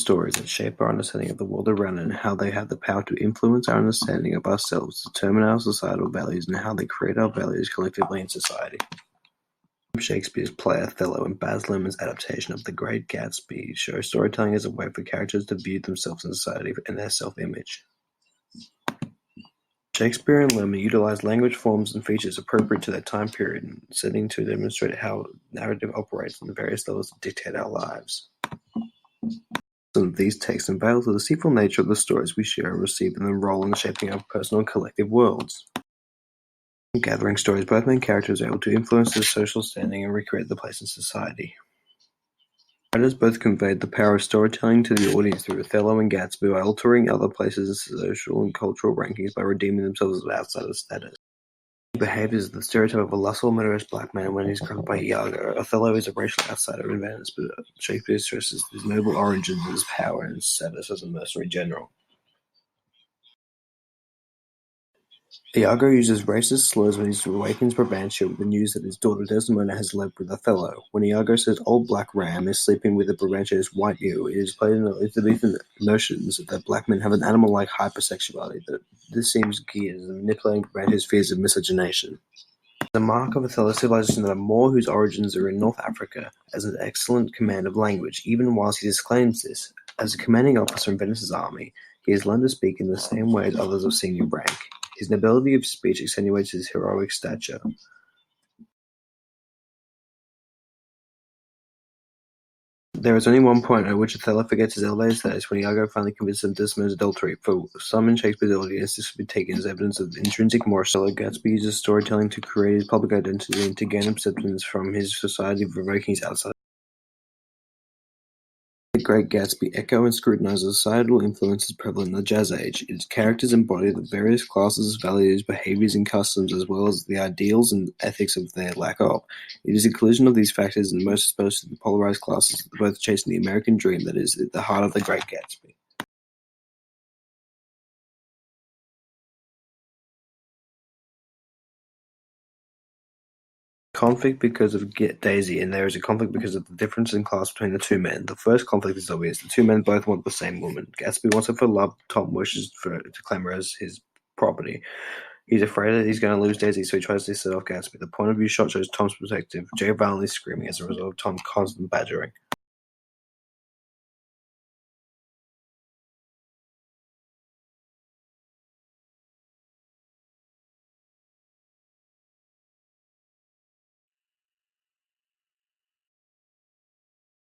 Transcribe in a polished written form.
stories that shape our understanding of the world around us and how they have the power to influence our understanding of ourselves, determine our societal values, and how they create our values collectively in society. Shakespeare's play Othello and Baz Luhrmann's adaptation of The Great Gatsby show storytelling as a way for characters to view themselves in society and their self-image. Shakespeare and Luhrmann utilized language forms and features appropriate to their time period and setting to demonstrate how narrative operates on the various levels that dictate our lives. Some of these texts unveil the deceitful nature of the stories we share and receive and their role in shaping our personal and collective worlds. In gathering stories, both main characters are able to influence their social standing and recreate their place in society. Writers both conveyed the power of storytelling to the audience through Othello and Gatsby by altering other places' social and cultural rankings by redeeming themselves as outsider status. He behaves as the stereotype of a lustful, murderous black man when he's crossed by Iago. Othello is a racial outsider in Venice, but Shakespeare stresses his noble origins, his power, and his status as a mercenary general. Iago uses racist slurs when he awakens Brabantio with the news that his daughter Desdemona has left with Othello. When Iago says old black ram is sleeping with the Brabantio's white ewe, it is played in the notions that black men have an animal-like hypersexuality, that this seems geared at manipulating Brabantio's fears of miscegenation. The mark of Othello's civilization that a Moor whose origins are in North Africa has an excellent command of language, even whilst he disclaims this. As a commanding officer in Venice's army, he is learned to speak in the same way as others of senior rank. His nobility of speech accentuates his heroic stature. There is only one point at which Othello forgets his elevated status, when Iago finally convinces him of Desdemona's adultery. For some in Shakespeare's audience, this would be taken as evidence of intrinsic moral. Gatsby uses storytelling to create his public identity and to gain acceptance from his society, provoking his outside. The Great Gatsby echo and scrutinize the societal influences prevalent in the Jazz Age. Its characters embody the various classes, values, behaviors, and customs, as well as the ideals and ethics of their lack of. It is a collision of these factors and most exposed to the polarized classes, both chasing the American dream that is at the heart of The Great Gatsby. Conflict because of Daisy, and there is a conflict because of the difference in class between the two men. The first conflict is obvious. The two men both want the same woman. Gatsby wants her for love. Tom wishes to claim her as his property. He's afraid that he's going to lose Daisy, so he tries to set off Gatsby. The point of view shot shows Tom's perspective. Jay violently screaming as a result of Tom's constant badgering.